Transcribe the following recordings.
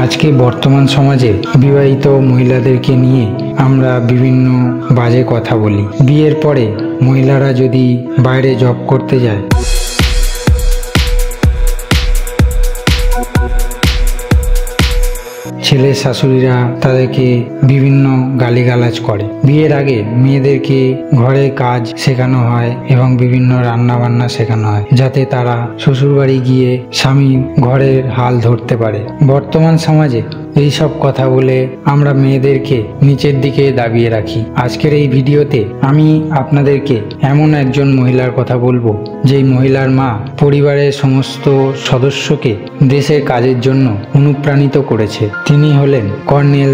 আজকে বর্তমান সমাজে বিবাহিত মহিলাদেরকে নিয়ে আমরা বিভিন্ন বাজে কথা বলি। বিয়ের পরে মহিলারা যদি বাইরে জব করতে যায়, ছেলে শাশুড়িরা তাদেরকে বিভিন্ন গালিগালাজ করে। বিয়ের আগে মেয়েদেরকে ঘরে কাজ শেখানো হয় এবং বিভিন্ন রান্না বান্না শেখানো হয়, যাতে তারা শ্বশুরবাড়ি গিয়ে স্বামী ঘরের হাল ধরতে পারে। বর্তমান সমাজে এই সব কথা বলে আমরা মেয়েদেরকে নিচের দিকে দাবিয়ে রাখি। আজকের এই ভিডিওতে আমি আপনাদেরকে এমন একজন মহিলার কথা বলবো, যেই মহিলার মা পরিবারের সমস্ত সদস্যকে দেশের কাজের জন্য অনুপ্রাণিত করেছে। তিনি হলেন কর্নেল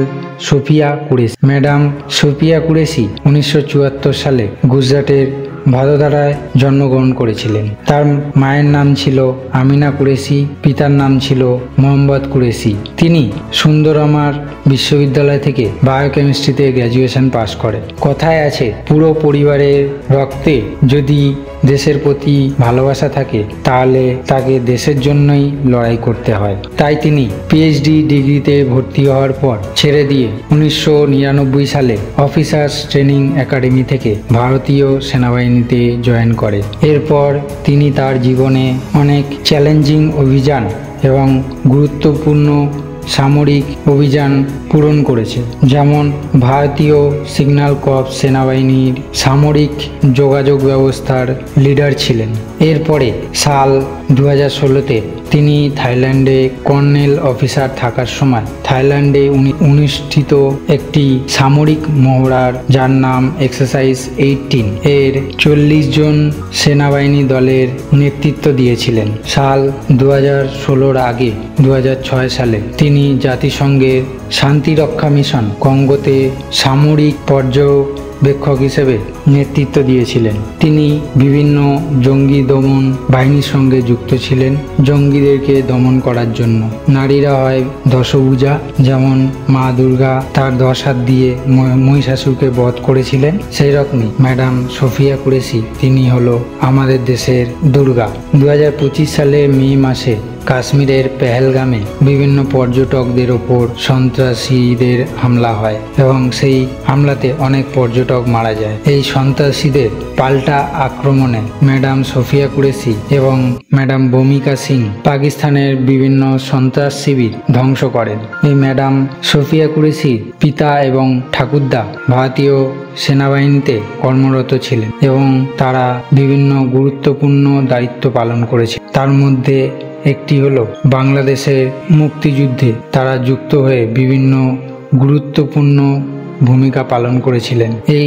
সোফিয়া কুরেশি। ম্যাডাম সোফিয়া কুরেশি 1974 সালে গুজরাটের ভাদোদারায় জন্মগ্রহণ করেছিলেন। তার মায়ের নাম ছিল আমিনা কুরেশি, পিতার নাম ছিল মোহাম্মদ কুরেশি। তিনি সুন্দরমার বিশ্ববিদ্যালয় থেকে বায়োকেমিস্ট্রিতে গ্র্যাজুয়েশন পাশ করে। কথায় আছে, পুরো পরিবারের রক্তে যদি দেশের প্রতি ভালোবাসা থাকে, তাহলে তাকে দেশের জন্যই লড়াই করতে হয়। তাই তিনি পিএইচডি ডিগ্রিতে ভর্তি হওয়ার পর ছেড়ে দিয়ে 1999 সালে অফিসার্স ট্রেনিং একাডেমি থেকে ভারতীয় সেনাবাহিনীতে জয়েন করে। এরপর তিনি তার জীবনে অনেক চ্যালেঞ্জিং অভিযান এবং গুরুত্বপূর্ণ সামরিক অভিযান পূরণ করেছে। যেমন ভারতীয় সিগন্যাল কর্পস সেনাবাহিনীর সামরিক যোগাযোগ ব্যবস্থার লিডার ছিলেন। এরপরে সাল 2016-তে তিনি থাইল্যান্ডে কর্নেল অফিসার থাকার সময় থাইল্যান্ডে অনুষ্ঠিত একটি সামরিক মহড়ার, যার নাম এক্সারসাইজ 18 এর 40 জন সেনাবাহিনী দলের নেতৃত্ব দিয়েছিলেন। সাল 2016-র আগে 2006 সালে তিনি জাতিসংঘের শান্তিরক্ষা মিশন কঙ্গোতে সামরিক পর্যবেক্ষক হিসেবে নেতৃত্ব দিয়েছিলেন। তিনি বিভিন্ন জঙ্গি দমন বাহিনীর সঙ্গে যুক্ত ছিলেন, জঙ্গিদেরকে দমন করার জন্য। নারীরা হয় দশভুজা, যেমন মা দুর্গা তার 10 হাত দিয়ে মহিষাসুরকে বধ করেছিলেন, সেই রকমই ম্যাডাম সোফিয়া কুরেশি তিনি হলো আমাদের দেশের দুর্গা। 2025 সালে মে মাসে কাশ্মীরের পেহেলগামে বিভিন্ন পর্যটকদের ওপর সন্ত্রাসীদের হামলা হয় এবং সেই হামলাতে অনেক পর্যটক মারা যায়। এই সন্ত্রাসীদের পাল্টা আক্রমণে ম্যাডাম সোফিয়া কুরেশি এবং ম্যাডাম ভূমিকা সিং পাকিস্তানের বিভিন্ন সন্ত্রাস শিবির ধ্বংস করেন। এই ম্যাডাম সোফিয়া কুরেশির পিতা এবং ঠাকুরদা ভারতীয় সেনাবাহিনীতে কর্মরত ছিলেন এবং তারা বিভিন্ন গুরুত্বপূর্ণ দায়িত্ব পালন করেছে। তার মধ্যে একটি হলো বাংলাদেশের মুক্তিযুদ্ধে তারা যুক্ত হয়ে বিভিন্ন গুরুত্বপূর্ণ ভূমিকা পালন করেছিলেন। এই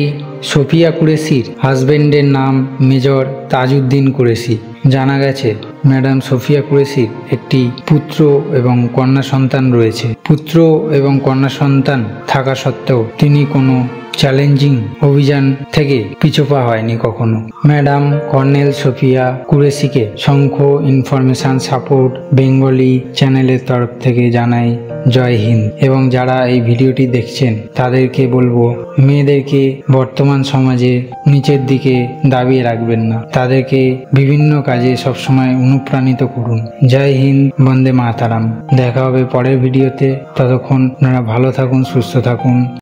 সোফিয়া কুরেশির হাজবেন্ডের নাম মেজর তাজউদ্দিন কুরেশি। জানা গেছে ম্যাডাম সোফিয়া কুরেশির একটি পুত্র এবং কন্যা সন্তান রয়েছে। পুত্র এবং কন্যা সন্তান থাকা সত্ত্বেও তিনি কোনো চ্যালেঞ্জিং অভিযান থেকে পিছপা হয়নি কখনো। ম্যাডাম কর্নেল সোফিয়া কুরেশিকে শঙ্খ ইনফরমেশন সাপোর্ট বেঙ্গলি চ্যানেলের তরফ থেকে জানাই জয় হিন্দ। এবং যারা এই ভিডিওটি দেখছেন তাদেরকে বলবো, মেয়েদেরকে বর্তমান সমাজে নিচের দিকে দাবিয়ে রাখবেন না, তাদেরকে বিভিন্ন কাজে সবসময় অনুপ্রাণিত করুন। জয় হিন্দ, বন্দে মাতারাম। দেখা হবে পরের ভিডিওতে। ততক্ষণ আপনারা ভালো থাকুন, সুস্থ থাকুন।